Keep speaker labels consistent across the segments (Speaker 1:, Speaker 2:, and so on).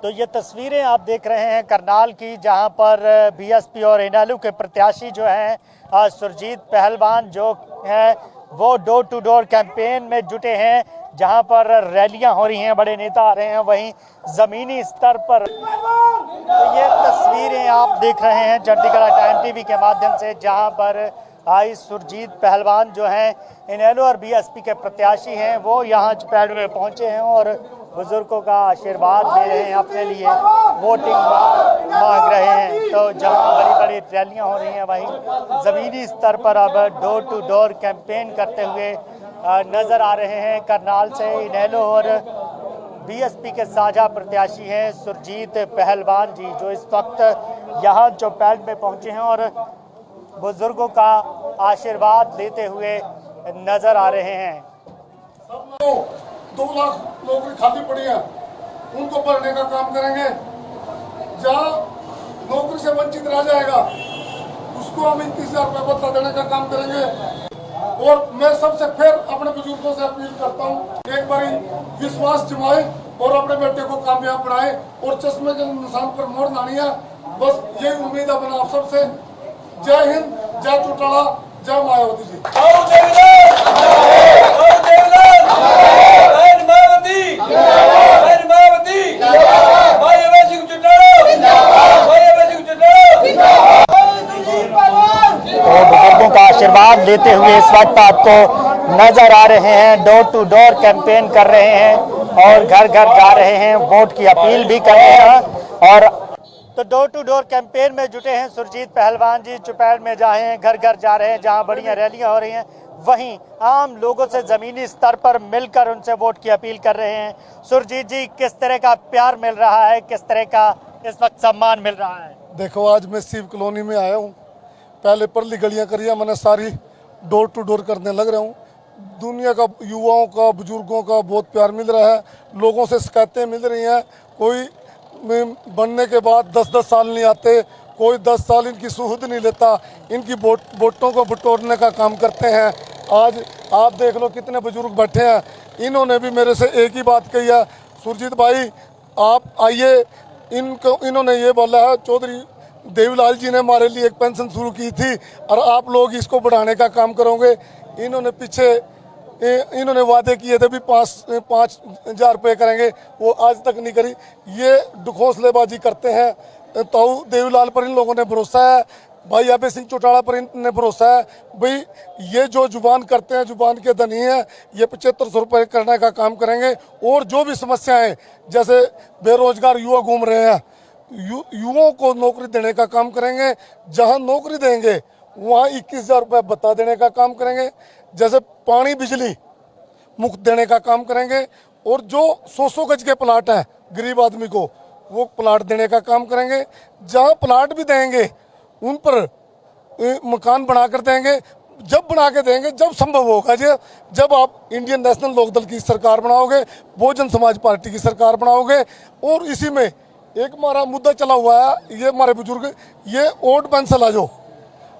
Speaker 1: तो ये तस्वीरें आप देख रहे हैं करनाल की, जहां पर बीएसपी और इनेलो के प्रत्याशी जो हैं सुरजीत पहलवान जो है वो डोर टू डोर कैंपेन में जुटे हैं, जहां पर रैलियां हो रही हैं, बड़े नेता आ रहे हैं। वहीं ज़मीनी स्तर पर तो ये तस्वीरें आप देख रहे हैं चंडीगढ़ टाइम टीवी के माध्यम से, जहां पर आई सुरजीत पहलवान जो हैं इनेलो और बीएसपी के प्रत्याशी हैं, वो यहाँ चुपैड में पहुँचे हैं और बुजुर्गों का आशीर्वाद दे रहे हैं, अपने लिए वोटिंग मांग रहे हैं। तो जहां बड़ी बड़ी रैलियां हो रही हैं, वहीं ज़मीनी स्तर पर अब डोर टू डोर कैंपेन करते हुए नज़र आ रहे हैं। करनाल से इनेलो और बीएसपी के साझा प्रत्याशी हैं सुरजीत पहलवान जी, जो इस वक्त यहाँ चौपैड में पहुँचे हैं और बुजुर्गों का आशीर्वाद लेते हुए नज़र आ रहे हैं।
Speaker 2: 2 लाख नौकरी खाली पड़ी है, उनको भरने का काम करेंगे। जहाँ नौकरी से वंचित रह जाएगा उसको हम 21,000 रुपये भत्ता देने का काम करेंगे। और मैं सबसे फिर अपने बुजुर्गों से अपील करता हूँ, एक बारी विश्वास जमाए और अपने बेटे को कामयाब बनाए और चश्मे के निशान पर मोड़ लानी है। बस यही उम्मीद है अपना आप सबसे। जय हिंद, जय चौटाला, जय मायावती जी।
Speaker 1: बुजुर्गों का आशीर्वाद लेते हुए इस वक्त आपको नजर आ रहे हैं, डोर टू डोर कैंपेन कर रहे हैं और घर घर जा रहे हैं, वोट की अपील भी कर रहे हैं। और तो डोर टू डोर कैंपेन में जुटे हैं सुरजीत पहलवान जी, चुपैड में जाए हैं, घर घर जा रहे हैं, जहां बढ़िया रैलियां हो रही हैं। वहीं आम लोगों से जमीनी स्तर पर मिलकर उनसे वोट की अपील कर रहे हैं। सुरजीत जी, किस तरह का प्यार मिल रहा है, किस तरह का इस वक्त सम्मान मिल रहा है?
Speaker 2: देखो, आज मैं शिव कॉलोनी में आया हूँ। पहले परली गलियाँ करिया मैंने सारी डोर टू डोर करने लग रहा हूँ। दुनिया का युवाओं का, बुजुर्गों का बहुत प्यार मिल रहा है। लोगों से शिकायतें मिल रही हैं, कोई बनने के बाद 10-10 साल नहीं आते, कोई 10 साल इनकी सुहूद नहीं लेता, इनकी वोटों को बटोरने का काम करते हैं। आज आप देख लो कितने बुजुर्ग बैठे हैं, इन्होंने भी मेरे से एक ही बात कही है, सुरजीत भाई आप आइए। इन्होंने ये बोला है, चौधरी देवीलाल जी ने हमारे लिए एक पेंशन शुरू की थी और आप लोग इसको बढ़ाने का काम करोगे। इन्होंने पीछे इन्होंने वादे किए थे भी 5,000 रुपये करेंगे, वो आज तक नहीं करी। ये घोंसलेबाजी करते हैं। तो देवीलाल पर इन लोगों ने भरोसा है, भाई अभय सिंह चौटाला पर इन्हें भरोसा है। भाई ये जो जुबान करते हैं, जुबान के धनी है, ये 7500 रुपये करने का काम करेंगे। और जो भी समस्याएं, जैसे बेरोजगार युवा घूम रहे हैं, युवाओं को नौकरी देने का काम करेंगे। जहां नौकरी देंगे वहां 21,000 रुपये भत्ता देने का काम करेंगे। जैसे पानी बिजली मुफ्त देने का काम करेंगे। और जो 100-100 गज के प्लाट हैं गरीब आदमी को, वो प्लाट देने का काम करेंगे। जहां प्लाट भी देंगे उन पर मकान बना कर देंगे। जब बना के देंगे जब संभव होगा, जब आप इंडियन नेशनल लोकदल की सरकार बनाओगे, बहुजन समाज पार्टी की सरकार बनाओगे। और इसी में एक हमारा मुद्दा चला हुआ है, ये हमारे बुजुर्ग, ये ओल्ड पेंशन है,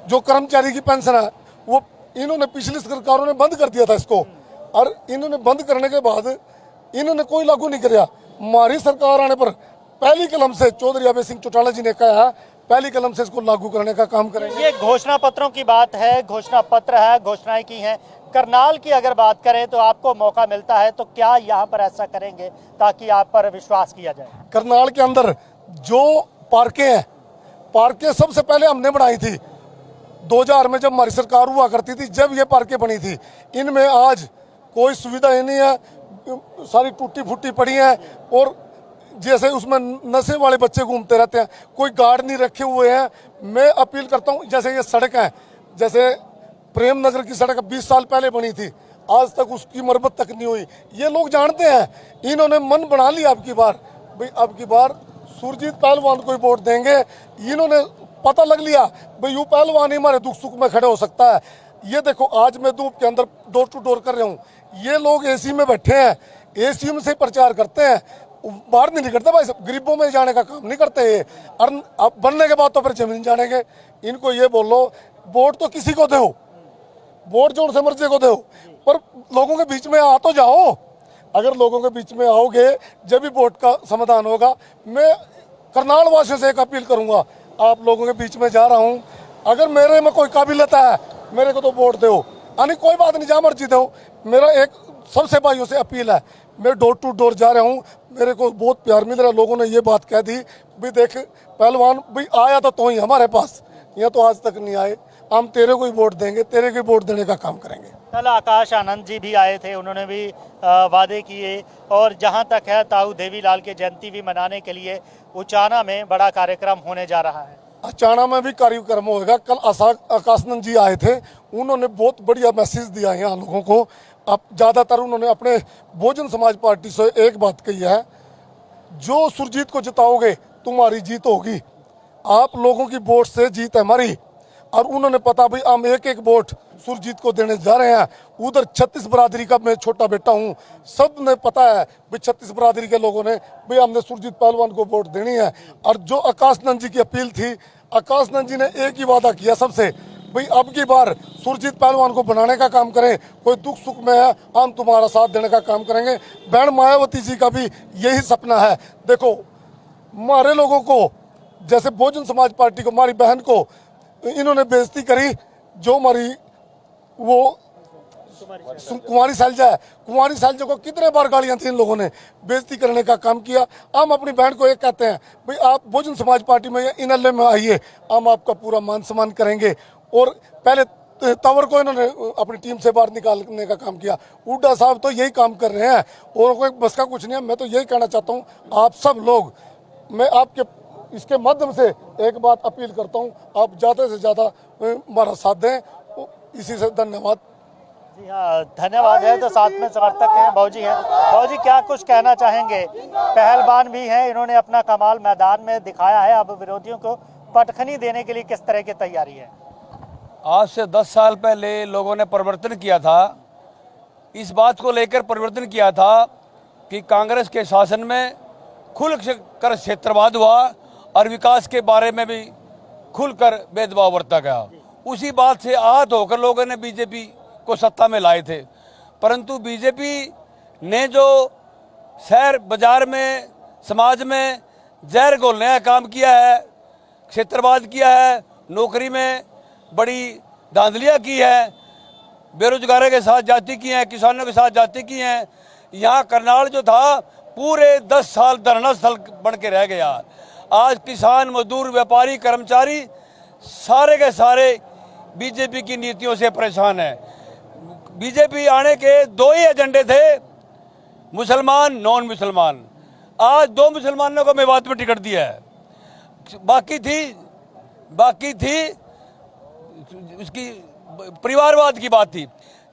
Speaker 2: जो कर्मचारी की पेंशन है, वो इन्होंने पिछली सरकारों ने बंद कर दिया था इसको। और इन्होंने बंद करने के बाद इन्होंने कोई लागू नहीं किया। हमारी सरकार आने पर पहली कलम से चौधरी अभय सिंह चौटाला जी ने कहा है, पहली कलम से इसको लागू करने का काम करेंगे।
Speaker 1: ये घोषणा पत्रों की बात है, घोषणा पत्र है, घोषणाएं की हैं। करनाल की अगर बात करें तो आपको मौका मिलता है तो क्या यहाँ पर ऐसा करेंगे ताकि आप पर विश्वास किया जाए?
Speaker 2: करनाल के अंदर जो पार्कें हैं, पार्कें सबसे पहले हमने बनाई थी 2000 में, जब हमारी सरकार हुआ करती थी, जब ये पार्कें बनी थी। इनमें आज कोई सुविधा ही नहीं है, सारी टूटी फूटी पड़ी हैं। और जैसे उसमें नशे वाले बच्चे घूमते रहते हैं, कोई गार्ड नहीं रखे हुए हैं। मैं अपील करता हूँ, जैसे ये सड़क है, जैसे प्रेम नगर की सड़क 20 साल पहले बनी थी, आज तक उसकी मरम्मत तक नहीं हुई। ये लोग जानते हैं, इन्होंने मन बना लिया अब की बार, भाई अब की बार सुरजीत पहलवान को वोट देंगे। इन्होंने पता लग लिया भाई यू पहलवान ही हमारे दुख सुख में खड़े हो सकता है। ये देखो, आज मैं धूप के अंदर डोर टू डोर कर रहा हूँ, ये लोग एसी में बैठे हैं, एसी में से प्रचार करते हैं, बाहर नहीं निकलते भाई, गरीबों में जाने का काम नहीं करते ये। और अब बनने के बाद तो फिर जमीन जानेंगे। इनको ये बोलो वोट तो किसी को दो, वोट जोड़ से मर्जी को दो, पर लोगों के बीच में आ तो जाओ। अगर लोगों के बीच में आओगे जब भी वोट का समाधान होगा। मैं करनाल वासियों से एक अपील करूंगा, आप लोगों के बीच में जा रहा हूं, अगर मेरे में कोई काबिलियत है मेरे को तो वोट दो, यानी कोई बात नहीं, जहाँ मर्जी दो। मेरा एक सबसे भाइयों से अपील है, मैं डोर टू डोर जा रहा हूँ, मेरे को बहुत प्यार मिल रहा है। लोगों ने ये बात कह दी भी देख पहलवान भी आया तो ही हमारे पास, यहाँ तो आज तक नहीं आए, हम तेरे को ही वोट देंगे, तेरे को वोट देने का काम करेंगे।
Speaker 1: कल आकाश आनंद जी भी आए थे, उन्होंने भी वादे किए, और जहां तक है ताऊ देवीलाल के जयंती भी मनाने के लिए उचाना में बड़ा कार्यक्रम होने जा रहा है।
Speaker 2: अचाना में भी कार्यक्रम होगा। कल आकाशनंद जी आए थे, उन्होंने बहुत बढ़िया मैसेज दिया है यहाँ लोगों को। अब ज़्यादातर उन्होंने अपने बहुजन समाज पार्टी से एक बात कही है, जो सुरजीत को जिताओगे तुम्हारी जीत होगी, आप लोगों की वोट से जीत है हमारी। और उन्होंने पता भाई हम एक एक वोट सुरजीत को देने जा रहे हैं। उधर 36 बरादरी का मैं छोटा बेटा हूँ, सब ने पता है भाई 36 बरादरी के लोगों ने भाई हमने सुरजीत पहलवान को वोट देनी है। और जो आकाशनंद जी की अपील थी, आकाशनंद जी ने एक ही वादा किया सबसे, भाई अब की बार सुरजीत पहलवान को बनाने का काम करें, कोई दुख सुख में है हम तुम्हारा साथ देने का काम करेंगे। बहन मायावती जी का भी यही सपना है। देखो हमारे लोगों को, जैसे बहुजन समाज पार्टी को, हमारी बहन को इन्होंने बेइज्जती करी, जो हमारी वो कुमारी शैलजा है, कुमारी शैलजा को कितने बार गालियां थी इन लोगों ने, बेइज्जती करने का काम किया। हम अपनी बहन को एक कहते हैं भाई आप बहुजन समाज पार्टी में या इनएलए में आइए, हम आपका पूरा मान सम्मान करेंगे। और पहले तंवर को इन्होंने अपनी टीम से बाहर निकालने का काम किया, हुड्डा साहब तो यही काम कर रहे हैं, और कोई बस का कुछ नहीं है। मैं तो यही कहना चाहता हूँ आप सब लोग, मैं आपके इसके माध्यम से एक बात अपील करता हूँ, आप ज़्यादा से ज़्यादा हमारा साथ दें। इसी से धन्यवाद।
Speaker 1: जी हाँ, धन्यवाद है। तो साथ में समर्थक हैं, भाऊजी हैं। भाऊजी क्या कुछ कहना चाहेंगे? पहलवान भी हैं, इन्होंने अपना कमाल मैदान में दिखाया है, अब विरोधियों को पटखनी देने के लिए किस तरह की तैयारी है?
Speaker 3: आज से 10 साल पहले लोगों ने परिवर्तन किया था, इस बात को लेकर परिवर्तन किया था कि कांग्रेस के शासन में खुलकर क्षेत्रवाद हुआ और विकास के बारे में भी खुलकर भेदभाव बरता गया। उसी बात से आहत होकर लोगों ने बीजेपी को सत्ता में लाए थे, परंतु बीजेपी ने जो शहर बाजार में समाज में जहर घोलने का काम किया है, क्षेत्रवाद किया है, नौकरी में बड़ी धांधलियाँ की है, बेरोजगारों के साथ जाति की हैं, किसानों के साथ जाति की हैं। यहाँ करनाल जो था पूरे 10 साल धरना स्थल बन के रह गया। आज किसान, मजदूर, व्यापारी, कर्मचारी सारे के सारे बीजेपी की नीतियों से परेशान है। बीजेपी आने के 2 ही एजेंडे थे, मुसलमान, नॉन मुसलमान। आज 2 मुसलमानों को मेवात में टिकट दिया है, बाकी थी उसकी परिवारवाद की बात थी।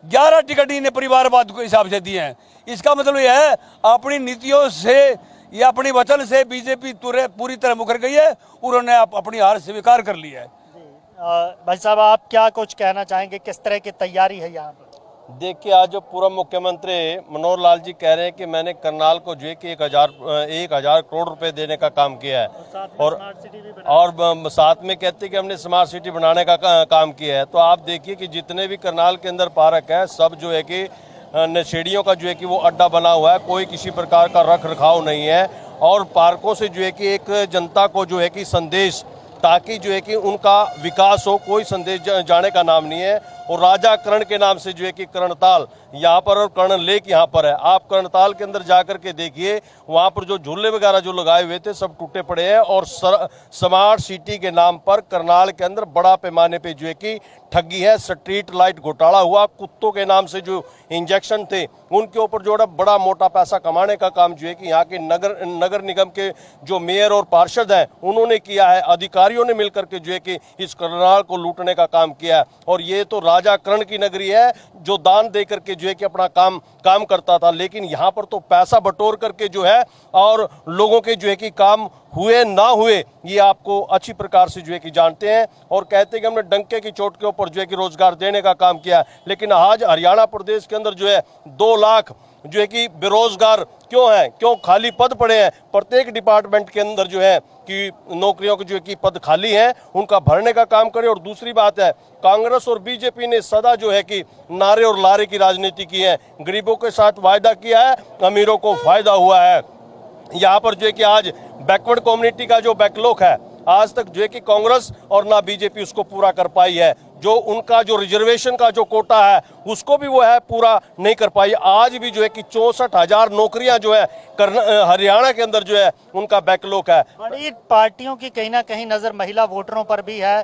Speaker 3: 11 टिकट इन्हें परिवारवाद के हिसाब से दिए हैं। इसका मतलब यह है अपनी नीतियों से या अपनी वचन से बीजेपी पूरी तरह मुकर गई है, उन्होंने अपनी हार स्वीकार कर ली है।
Speaker 1: भाई साहब आप क्या कुछ कहना चाहेंगे, किस तरह की तैयारी है यहाँ पर?
Speaker 4: देखिए, आज जो पूर्व मुख्यमंत्री मनोहर लाल जी कह रहे हैं कि मैंने करनाल को जो है कि 1,000 करोड़ रुपए देने का काम किया है, और साथ में कहते हैं कि हमने स्मार्ट सिटी बनाने का काम किया है। तो आप देखिए कि जितने भी करनाल के अंदर पार्क है, सब जो है कि नशेड़ियों का जो है कि वो अड्डा बना हुआ है, कोई किसी प्रकार का रख रखाव नहीं है। और पार्कों से जो है कि एक जनता को जो है कि संदेश, ताकि जो है कि उनका विकास हो, कोई संदेश जाने का नाम नहीं है। और राजा कर्ण के नाम से जो है कि कर्णताल यहाँ पर और कर्ण लेक यहाँ पर है। आप कर्णताल के अंदर जाकर के देखिए, वहाँ पर जो झूले वगैरह जो लगाए हुए थे सब टूटे पड़े हैं। और स्मार्ट सिटी के नाम पर करनाल के अंदर बड़ा पैमाने पे जो है कि ठगी है, स्ट्रीट लाइट घोटाला हुआ, कुत्तों के नाम से जो इंजेक्शन थे उनके ऊपर जो बड़ा मोटा पैसा कमाने का काम जो है कि यहाँ के नगर निगम के जो मेयर और पार्षद हैं उन्होंने किया है। अधिकारियों ने मिलकर के जो है कि इस करनाल को लूटने का काम किया है। और ये तो राजा कर्ण की नगरी है जो दान दे करके जो है कि अपना काम करता था, लेकिन यहाँ पर तो पैसा बटोर करके जो है और लोगों के जो है कि काम हुए ना हुए ये आपको अच्छी प्रकार से जो है कि जानते हैं। और कहते हैं कि हमने डंके की चोट के ऊपर जो है कि रोजगार देने का काम किया, लेकिन आज हरियाणा प्रदेश के अंदर जो है 2 लाख जो है कि बेरोजगार क्यों हैं, क्यों खाली पद पड़े हैं। प्रत्येक डिपार्टमेंट के अंदर जो है कि नौकरियों के जो है कि पद खाली हैं, उनका भरने का काम करें। और दूसरी बात है, कांग्रेस और बीजेपी ने सदा जो है कि नारे और लारे की राजनीति की है। गरीबों के साथ वायदा किया है, अमीरों को फायदा हुआ है। यहाँ पर जो है कि आज बैकवर्ड कम्युनिटी का जो बैकलॉग है, आज तक जो है कि कांग्रेस और ना बीजेपी उसको पूरा कर पाई है। जो उनका जो रिजर्वेशन का जो कोटा है उसको भी वो है पूरा नहीं कर पाई। आज भी जो है कि 64,000 नौकरियां जो है हरियाणा के अंदर जो है उनका बैकलॉग है।
Speaker 1: बड़ी पार्टियों की कहीं ना कहीं नजर महिला वोटरों पर भी है।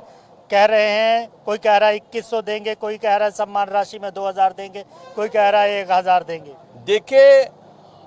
Speaker 1: कह रहे हैं, कोई कह रहा है 2100 देंगे, कोई कह रहा है सम्मान राशि में 2000 देंगे, कोई कह रहा है 1000 देंगे।
Speaker 4: देखिए,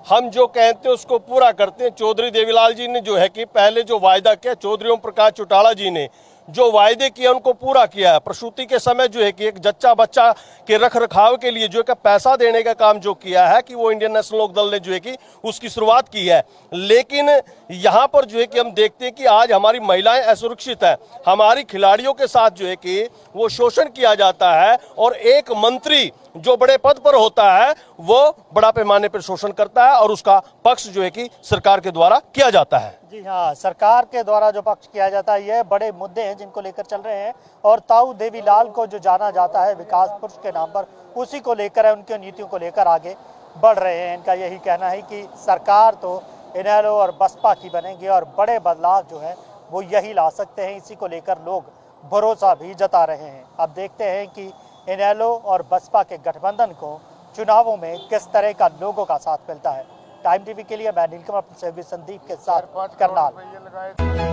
Speaker 4: हम जो कहते हैं उसको पूरा करते हैं। चौधरी देवीलाल जी ने जो है कि पहले जो वायदा किया, चौधरी ओम प्रकाश चौटाला जी ने जो वायदे किए उनको पूरा किया है। प्रसूति के समय जो है कि एक जच्चा बच्चा के रख रखाव के लिए जो है कि पैसा देने का काम जो किया है कि वो इंडियन नेशनल लोक दल ने जो है कि उसकी शुरुआत की है। लेकिन यहाँ पर जो है कि हम देखते हैं कि आज हमारी महिलाएं असुरक्षित है। हमारी खिलाड़ियों के साथ जो है कि वो शोषण किया जाता है और एक मंत्री जो बड़े पद पर होता है वो बड़ा पैमाने पर शोषण करता है और उसका पक्ष जो है कि सरकार के द्वारा किया जाता है।
Speaker 1: जी हाँ, सरकार के द्वारा जो पक्ष किया जाता है, ये बड़े मुद्दे हैं जिनको लेकर चल रहे हैं। और ताऊ देवीलाल को जो जाना जाता है विकास पुरुष के नाम पर, उसी को लेकर है, उनकी नीतियों को लेकर आगे बढ़ रहे हैं। इनका यही कहना है कि सरकार तो इनेलो और बसपा की बनेगी और बड़े बदलाव जो है वो यही ला सकते हैं। इसी को लेकर लोग भरोसा भी जता रहे हैं। अब देखते हैं कि इनेलो और बसपा के गठबंधन को चुनावों में किस तरह का लोगों का साथ मिलता है। टाइम टीवी के लिए मैं नीलकमल सहयोगी संदीप के साथ करनाल।